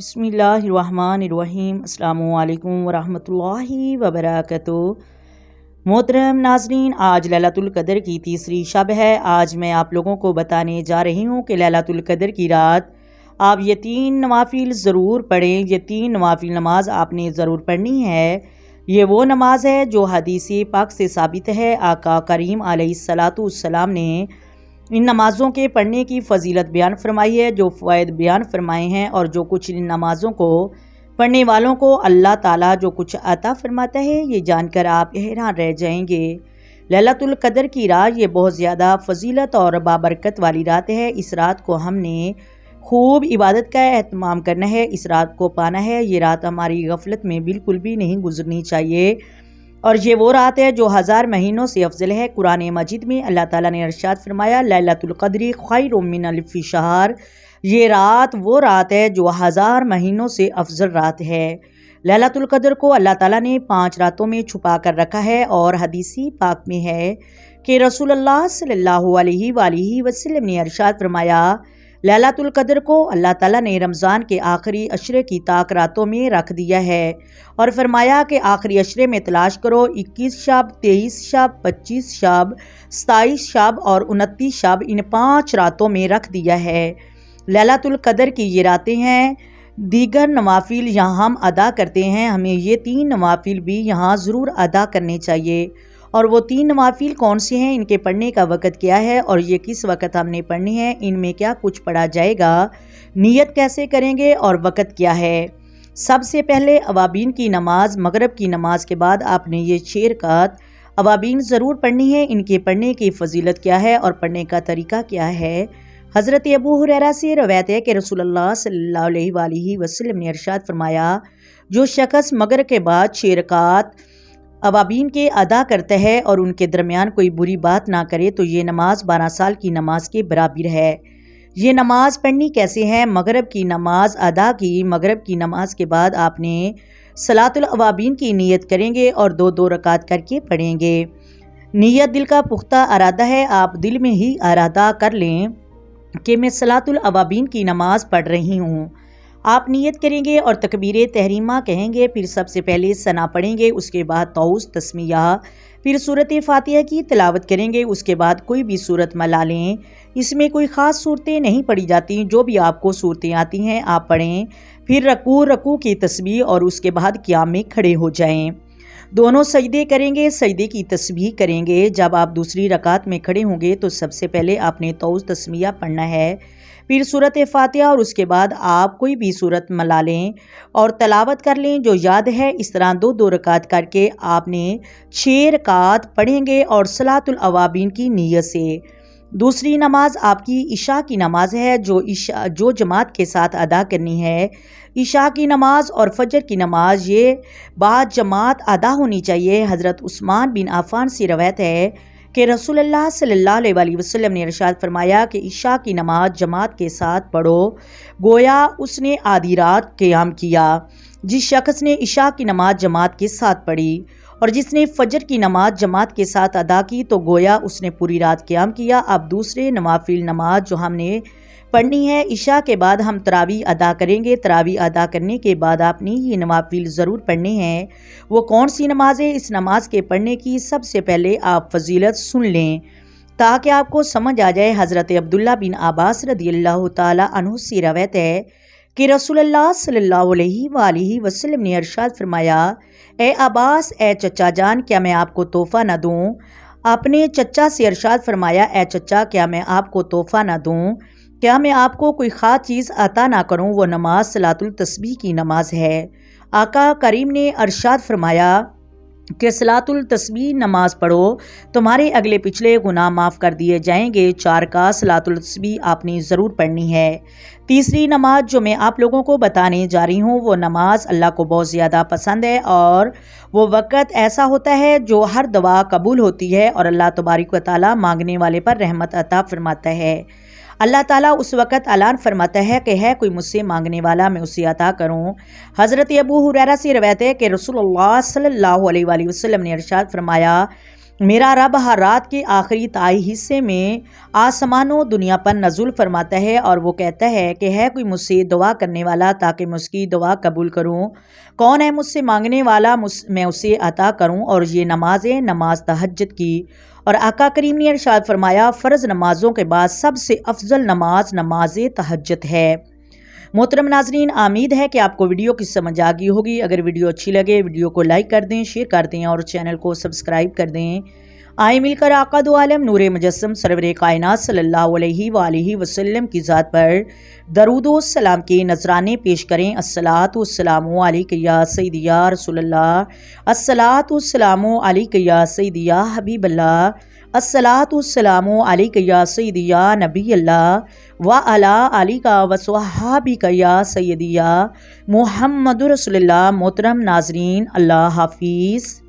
بسم اللہ الرحمن الرحیم۔ السلام علیکم ورحمۃ اللہ وبرکاتہ۔ محترم ناظرین، آج لیلۃ القدر کی تیسری شب ہے۔ آج میں آپ لوگوں کو بتانے جا رہی ہوں کہ لیلۃ القدر کی رات آپ یہ 3 نوافل ضرور پڑھیں۔ یہ 3 نوافل نماز آپ نے ضرور پڑھنی ہے۔ یہ وہ نماز ہے جو حدیث پاک سے ثابت ہے۔ آقا کریم علیہ السلام نے ان نمازوں کے پڑھنے کی فضیلت بیان فرمائی ہے، جو فوائد بیان فرمائے ہیں، اور جو کچھ ان نمازوں کو پڑھنے والوں کو اللہ تعالیٰ جو کچھ عطا فرماتا ہے، یہ جان کر آپ حیران رہ جائیں گے۔ لیلۃ القدر کی رات یہ بہت زیادہ فضیلت اور بابرکت والی رات ہے۔ اس رات کو ہم نے خوب عبادت کا اہتمام کرنا ہے، اس رات کو پانا ہے۔ یہ رات ہماری غفلت میں بالکل بھی نہیں گزرنی چاہیے، اور یہ وہ رات ہے جو 1000 مہینوں سے افضل ہے۔ قرآن مجید میں اللہ تعالیٰ نے ارشاد فرمایا، لیلۃ القدر خیر من الف شہر۔ یہ رات وہ رات ہے جو 1000 مہینوں سے افضل رات ہے۔ لیلۃ القدر کو اللہ تعالیٰ نے 5 راتوں میں چھپا کر رکھا ہے، اور حدیث پاک میں ہے کہ رسول اللہ صلی اللہ علیہ وآلہ وسلم نے ارشاد فرمایا، لیلۃ القدر کو اللہ تعالیٰ نے رمضان کے آخری عشرے کی طاق راتوں میں رکھ دیا ہے، اور فرمایا کہ آخری عشرے میں تلاش کرو۔ 21 شب، 23 شب، 25 شب، 27 شب اور 29 شب، ان 5 راتوں میں رکھ دیا ہے۔ لیلۃ القدر کی یہ راتیں ہیں۔ دیگر نوافل یہاں ہم ادا کرتے ہیں، ہمیں یہ 3 نوافل بھی یہاں ضرور ادا کرنے چاہیے۔ اور وہ 3 نوافل کون سے ہیں، ان کے پڑھنے کا وقت کیا ہے، اور یہ کس وقت ہم نے پڑھنی ہے، ان میں کیا کچھ پڑھا جائے گا، نیت کیسے کریں گے، اور وقت کیا ہے۔ سب سے پہلے اوابین کی نماز، مغرب کی نماز کے بعد آپ نے یہ 6 رکعت اوابین ضرور پڑھنی ہے۔ ان کے پڑھنے کی فضیلت کیا ہے اور پڑھنے کا طریقہ کیا ہے۔ حضرت ابو ہریرہ سے روایت ہے کہ رسول اللہ صلی اللہ علیہ وآلہ وسلم نے ارشاد فرمایا، جو شخص مغرب کے بعد 6 رکعت اوابین کے ادا کرتا ہے اور ان کے درمیان کوئی بری بات نہ کرے، تو یہ نماز 12 سال کی نماز کے برابر ہے۔ یہ نماز پڑھنی کیسے ہے؟ مغرب کی نماز ادا کی، مغرب کی نماز کے بعد آپ نے صلاۃ الاوابین کی نیت کریں گے اور 2 رکعت کر کے پڑھیں گے۔ نیت دل کا پختہ ارادہ ہے، آپ دل میں ہی ارادہ کر لیں کہ میں صلاۃ الاوابین کی نماز پڑھ رہی ہوں۔ آپ نیت کریں گے اور تکبیر تحریمہ کہیں گے، پھر سب سے پہلے ثنا پڑھیں گے، اس کے بعد طاؤس تسمیہ، پھر سورۃ فاتحہ کی تلاوت کریں گے، اس کے بعد کوئی بھی سورت ملا لیں۔ اس میں کوئی خاص صورتیں نہیں پڑھی جاتی، جو بھی آپ کو صورتیں آتی ہیں آپ پڑھیں۔ پھر رکوع کی تسبیح، اور اس کے بعد قیام میں کھڑے ہو جائیں۔ دونوں سجدے کریں گے، سجدے کی تسبیح کریں گے۔ جب آپ دوسری رکعت میں کھڑے ہوں گے تو سب سے پہلے آپ نے طاؤس تسمیہ پڑھنا ہے، پھر سورۃ فاتحہ، اور اس کے بعد آپ کوئی بھی سورت ملا لیں اور تلاوت کر لیں جو یاد ہے۔ اس طرح 2 رکعت کر کے آپ نے 6 رکعت پڑھیں گے، اور صلاۃ الاوابین کی نیت سے۔ دوسری نماز آپ کی عشاء کی نماز ہے، جو جماعت کے ساتھ ادا کرنی ہے۔ عشاء کی نماز اور فجر کی نماز یہ بعد جماعت ادا ہونی چاہیے۔ حضرت عثمان بن عفان سے روایت ہے کہ رسول اللہ صلی اللہ علیہ وآلہ وسلم نے ارشاد فرمایا کہ عشاء کی نماز جماعت کے ساتھ پڑھو، گویا اس نے آدھی رات قیام کیا۔ جس شخص نے عشاء کی نماز جماعت کے ساتھ پڑھی اور جس نے فجر کی نماز جماعت کے ساتھ ادا کی، تو گویا اس نے پوری رات قیام کیا۔ اب دوسرے نوافل نماز جو ہم نے پڑھنی ہے، عشاء کے بعد ہم تراویح ادا کریں گے۔ تراویح ادا کرنے کے بعد آپ نے یہ نوافل ضرور پڑھنے ہیں۔ وہ کون سی نماز ہے؟ اس نماز کے پڑھنے کی سب سے پہلے آپ فضیلت سن لیں تاکہ آپ کو سمجھ آ جائے۔ حضرت عبداللہ بن عباس رضی اللہ تعالی عنہ سے روایت ہے کہ رسول اللہ صلی اللہ علیہ وآلہ وسلم نے ارشاد فرمایا، اے عباس، اے چچا جان، کیا میں آپ کو تحفہ نہ دوں؟ اپنے چچا سے ارشاد فرمایا، اے چچا، کیا میں آپ کو تحفہ نہ دوں؟ کیا میں آپ کو کوئی خاص چیز عطا نہ کروں؟ وہ نماز صلاۃ التسبیح کی نماز ہے۔ آقا کریم نے ارشاد فرمایا کہ صلاۃ التسبیح نماز پڑھو، تمہارے اگلے پچھلے گناہ معاف کر دیے جائیں گے۔ 4 کا صلاۃ التسبیح آپ نے ضرور پڑھنی ہے۔ تیسری نماز جو میں آپ لوگوں کو بتانے جا رہی ہوں، وہ نماز اللہ کو بہت زیادہ پسند ہے، اور وہ وقت ایسا ہوتا ہے جو ہر دعا قبول ہوتی ہے، اور اللہ تبارک و تعالیٰ مانگنے والے پر رحمت عطا فرماتا ہے۔ اللہ تعالیٰ اس وقت اعلان فرماتا ہے کہ ہے کوئی مجھ سے مانگنے والا، میں اسے عطا کروں۔ حضرت ابو ہریرہ سے روایت ہے کہ رسول اللہ صلی اللہ علیہ وآلہ وسلم نے ارشاد فرمایا، میرا رب ہر رات کے آخری تائی حصے میں آسمانوں دنیا پر نزول فرماتا ہے اور وہ کہتا ہے کہ ہے کوئی مجھ سے دعا کرنے والا تاکہ میں اس کی دعا قبول کروں؟ کون ہے مجھ سے مانگنے والا میں اسے عطا کروں؟ اور یہ نماز ہے، نماز تہجد کی۔ اور آقا کریم نے ارشاد فرمایا فرض نمازوں کے بعد سب سے افضل نماز نماز تہجد ہے۔ محترم ناظرین، امید ہے کہ آپ کو ویڈیو کی سمجھ آ گئی ہوگی۔ اگر ویڈیو اچھی لگے ویڈیو کو لائک کر دیں، شیئر کر دیں اور چینل کو سبسکرائب کر دیں۔ آئیں مل کر آقا دو عالم نور مجسم سرور کائنات صلی اللہ علیہ وآلہ وسلم کی ذات پر درود و سلام کے نذرانے پیش کریں۔ الصلاۃ والسلام علیک یا سیدی یا رسول اللہ، الصلاۃ والسلام علیک یا سیدی یا حبیب اللہ، الصلاۃ والسلام علیک یا سیدی یا نبی اللہ وعلی آلک وصحابک یا سیدی یا محمد رسول اللہ۔ محترم ناظرین، اللہ حافظ۔